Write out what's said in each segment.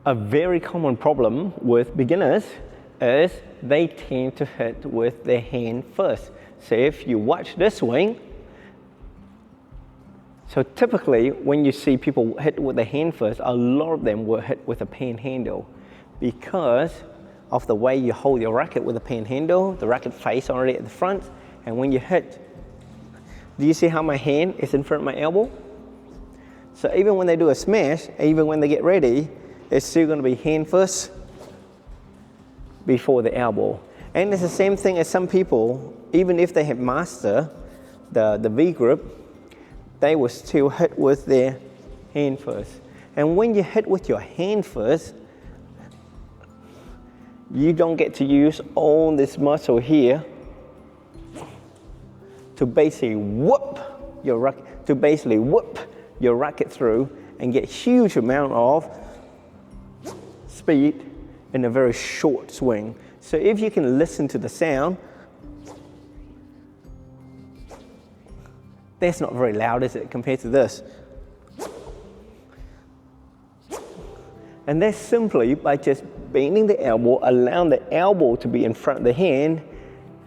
A very common problem with beginners is they tend to hit with their hand first. So if you watch this swing, so typically when you see people hit with the hand first, a lot of them will hit with a pen handle because of the way you hold your racket with a pen handle, the racket face already at the front, and when you hit, do you see how my hand is in front of my elbow? So even when they do a smash, even when they get ready, it's still going to be hand first before the elbow. And it's the same thing as some people, even if they have mastered the V grip, they will still hit with their hand first. And when you hit with your hand first, you don't get to use all this muscle here to basically whip your racket through and get huge amount of speed in a very short swing. So if you can listen to the sound, that's not very loud, is it, compared to this? And that's simply by just bending the elbow, allowing the elbow to be in front of the hand,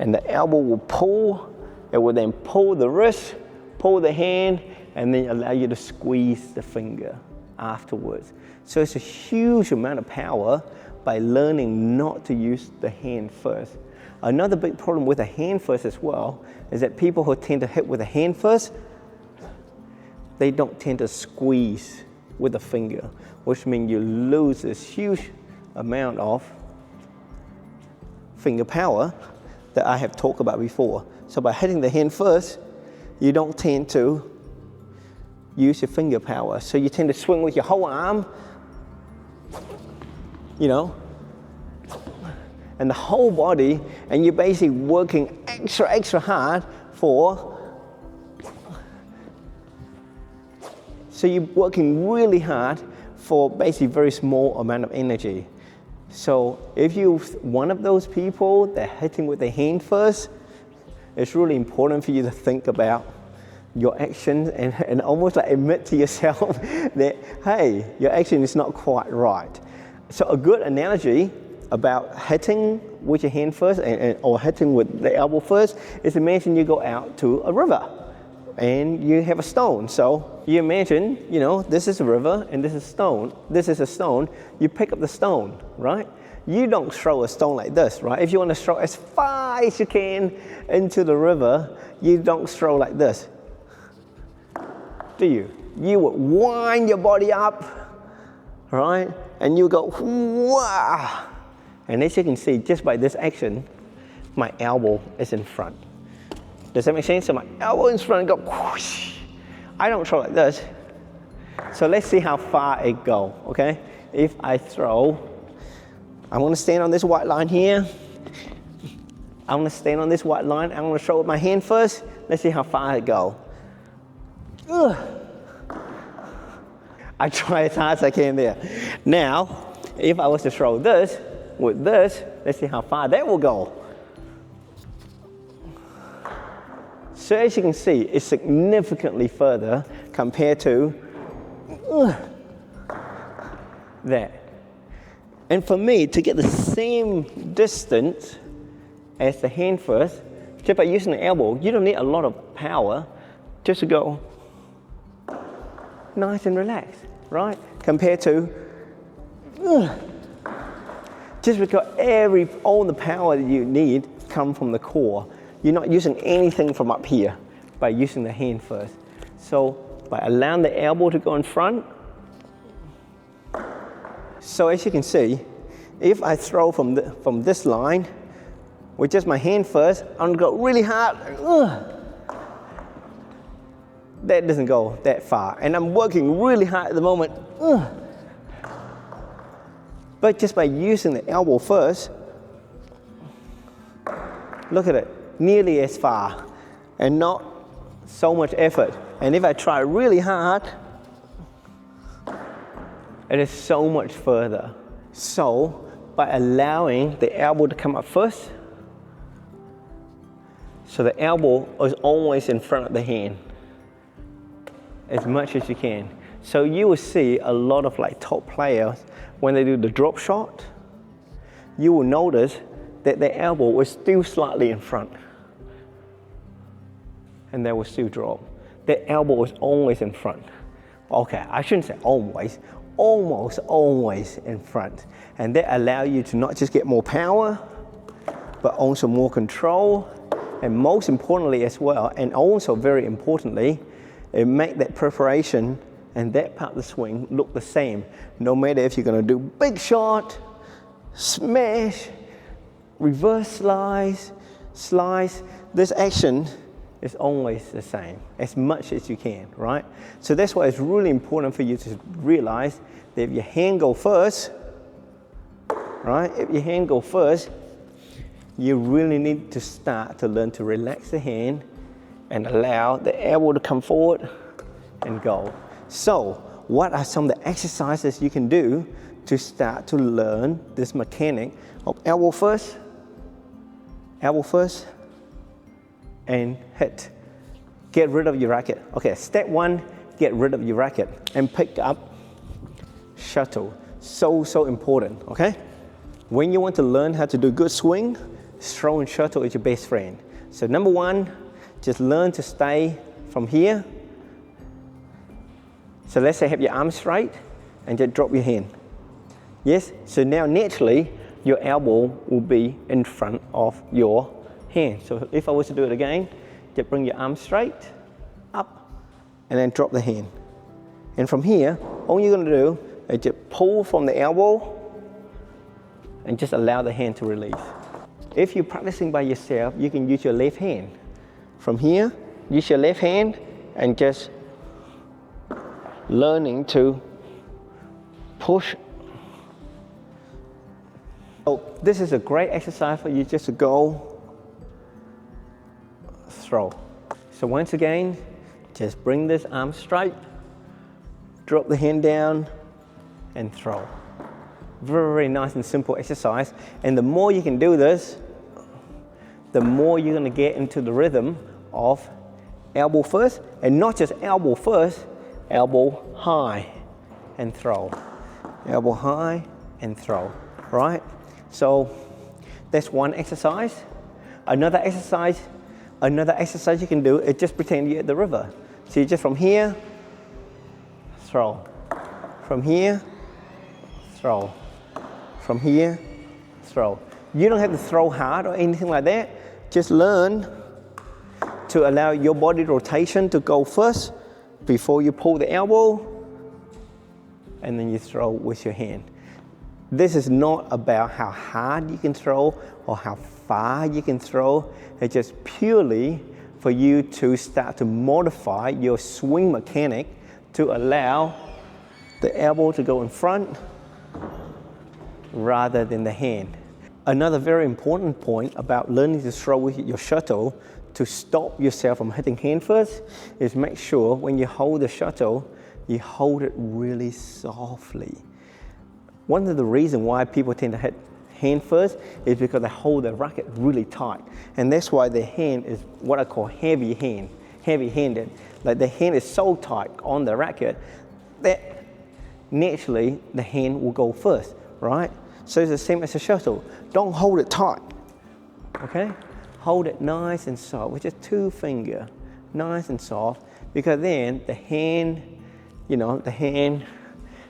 and the elbow will pull, it will then pull the wrist, pull the hand, and then allow you to squeeze the finger afterwards. So it's a huge amount of power by learning not to use the hand first. Another big problem with the hand first as well is that people who tend to hit with the hand first, they don't tend to squeeze with the finger, which means you lose this huge amount of finger power that I have talked about before. So by hitting the hand first, you don't tend to use your finger power. So you tend to swing with your whole arm, you know, and the whole body, and you're basically working extra hard so you're working really hard for basically very small amount of energy. So if you're one of those people that are hitting with the hand first, it's really important for you to think about your actions and almost like admit to yourself that, hey, your action is not quite right. So a good analogy about hitting with your hand first or hitting with the elbow first is imagine you go out to a river and you have a stone. So you imagine, you know, this is a river and this is stone. This is a stone. You pick up the stone, right? You don't throw a stone like this, right? If you want to throw as far as you can into the river, you don't throw like this, do you? You would wind your body up, right? And you go, wow. And as you can see, just by this action, my elbow is in front. Does that make sense? So my elbow in front, go whoosh. I don't throw like this. So let's see how far it go, okay? If I throw, I'm gonna stand on this white line here. I'm gonna stand on this white line. I'm gonna throw with my hand first. Let's see how far it go. Ugh. I try as hard as I can there. Now, if I was to throw this with this, let's see how far that will go. So as you can see, it's significantly further compared to that. And for me, to get the same distance as the hand first, just by using the elbow, you don't need a lot of power just to go nice and relaxed, right? Compared to just because all the power that you need come from the core. You're not using anything from up here by using the hand first. So by allowing the elbow to go in front, so as you can see, if I throw from this line with just my hand first, I'm gonna go really hard. That doesn't go that far, and I'm working really hard at the moment. But just by using the elbow first, look at it, nearly as far, and not so much effort. And if I try really hard, it is so much further. So by allowing the elbow to come up first, so the elbow is always in front of the hand, as much as you can. So you will see a lot of like top players, when they do the drop shot, you will notice that their elbow was still slightly in front. And they will still drop. Their elbow was always in front. Okay, I shouldn't say always, almost always in front. And that allows you to not just get more power, but also more control. And most importantly as well, and also very importantly, it makes that preparation and that part of the swing look the same. No matter if you're gonna do big shot, smash, reverse slice, this action is always the same, as much as you can, right? So that's why it's really important for you to realize that if your hand go first, right? If your hand go first, you really need to start to learn to relax the hand and allow the elbow to come forward and go. So what are some of the exercises you can do to start to learn this mechanic of elbow first, and hit. Get rid of your racket. Okay, step one, get rid of your racket and pick up shuttle. So important, okay? When you want to learn how to do good swing, throw and shuttle is your best friend. So number one, just learn to stay from here. So let's say have your arms straight and just drop your hand. Yes, so now naturally your elbow will be in front of your hand. So if I was to do it again, just bring your arms straight, up, and then drop the hand. And from here, all you're gonna do is just pull from the elbow and just allow the hand to release. If you're practicing by yourself, you can use your left hand. From here, use your left hand and just learning to push. So this is a great exercise for you just to go, throw. So once again, just bring this arm straight, drop the hand down, and throw. Very nice and simple exercise. And the more you can do this, the more you're gonna get into the rhythm of elbow first, and not just elbow first, elbow high and throw. Elbow high and throw, right? So that's one exercise. Another exercise you can do is just pretend you're at the river. So you just from here, throw. From here, throw. From here, throw. You don't have to throw hard or anything like that. Just learn to allow your body rotation to go first before you pull the elbow, and then you throw with your hand. This is not about how hard you can throw or how far you can throw. It's just purely for you to start to modify your swing mechanic to allow the elbow to go in front rather than the hand. Another very important point about learning to throw with your shuttle to stop yourself from hitting hand first is make sure when you hold the shuttle, you hold it really softly. One of the reasons why people tend to hit hand first is because they hold their racket really tight. And that's why the hand is what I call heavy-handed. Like the hand is so tight on the racket that naturally the hand will go first, right? So it's the same as a shuttle. Don't hold it tight, okay? Hold it nice and soft with just 2 fingers, nice and soft, because then the hand,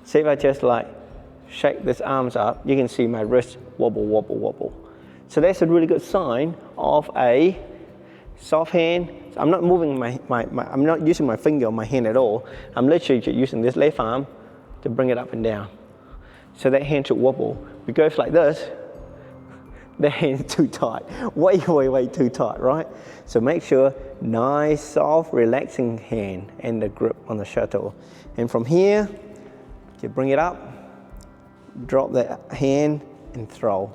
say if I just like shake this arms up, you can see my wrist wobble, wobble, wobble. So that's a really good sign of a soft hand. So I'm not moving I'm not using my finger on my hand at all. I'm literally just using this left arm to bring it up and down. So that hand should wobble. If it goes like this, the hand's too tight, way too tight, right? So make sure nice, soft, relaxing hand and the grip on the shuttle. And from here, you bring it up, drop the hand and throw.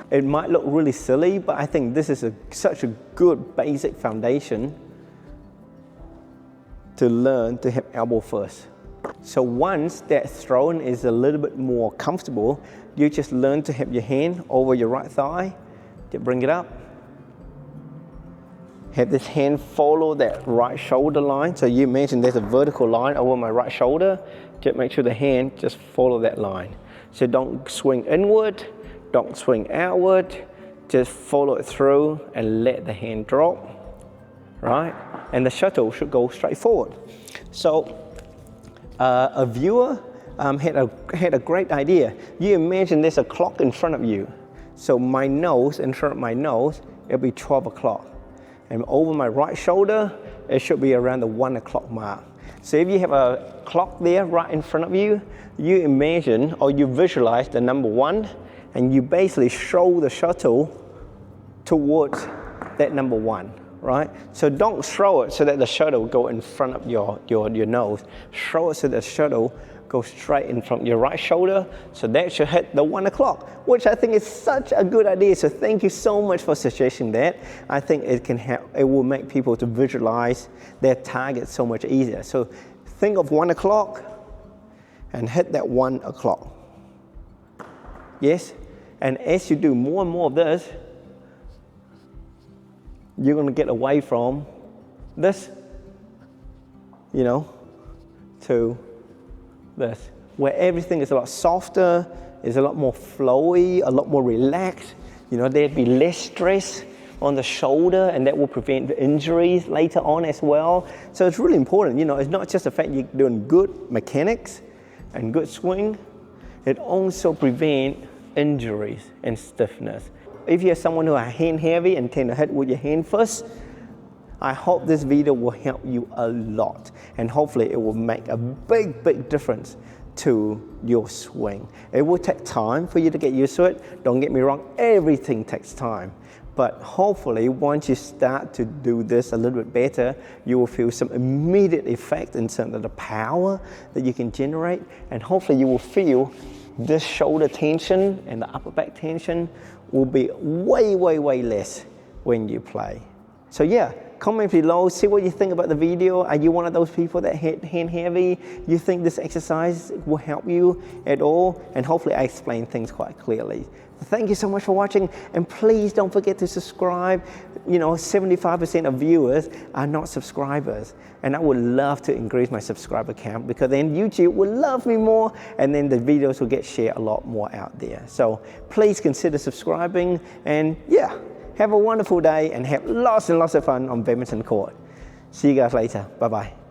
It might look really silly, but I think this is such a good basic foundation to learn to hit elbow first. So once that throwing is a little bit more comfortable, you just learn to have your hand over your right thigh, to bring it up, have this hand follow that right shoulder line. So you imagine there's a vertical line over my right shoulder. Just make sure the hand just follow that line. So don't swing inward, don't swing outward, just follow it through and let the hand drop, right? And the shuttle should go straight forward. So a viewer had a great idea. You imagine there's a clock in front of you. So my nose, in front of my nose, it'll be 12 o'clock. And over my right shoulder, it should be around the 1 o'clock mark. So if you have a clock there right in front of you, you imagine or you visualize the number 1, and you basically throw the shuttle towards that number 1, right? So don't throw it so that the shuttle go in front of your nose. Throw it so that the shuttle go straight in front of your right shoulder, so that should hit the 1 o'clock, which I think is such a good idea. So thank you so much for suggesting that. I think it can help, it will make people to visualize their target so much easier. So think of 1 o'clock and hit that 1 o'clock. Yes? And as you do more and more of this, you're gonna get away from this, you know, to this, where everything is a lot softer, is a lot more flowy, a lot more relaxed. You know, there'd be less stress on the shoulder, and that will prevent injuries later on as well. So it's really important, you know, it's not just the fact you're doing good mechanics and good swing, it also prevents injuries and stiffness. If you're someone who are hand heavy and tend to hit with your hand first, I hope this video will help you a lot, and hopefully it will make a big difference to your swing. It will take time for you to get used to it. Don't get me wrong, everything takes time. But hopefully once you start to do this a little bit better, you will feel some immediate effect in terms of the power that you can generate, and hopefully you will feel this shoulder tension and the upper back tension will be way less when you play. So yeah, comment below, see what you think about the video. Are you one of those people that hit hand heavy? You think this exercise will help you at all? And hopefully I explain things quite clearly. Thank you so much for watching, and please don't forget to subscribe. You know, 75% of viewers are not subscribers, and I would love to increase my subscriber count, because then YouTube will love me more, and then the videos will get shared a lot more out there. So please consider subscribing, and yeah, have a wonderful day and have lots and lots of fun on badminton court. See you guys later. Bye-bye.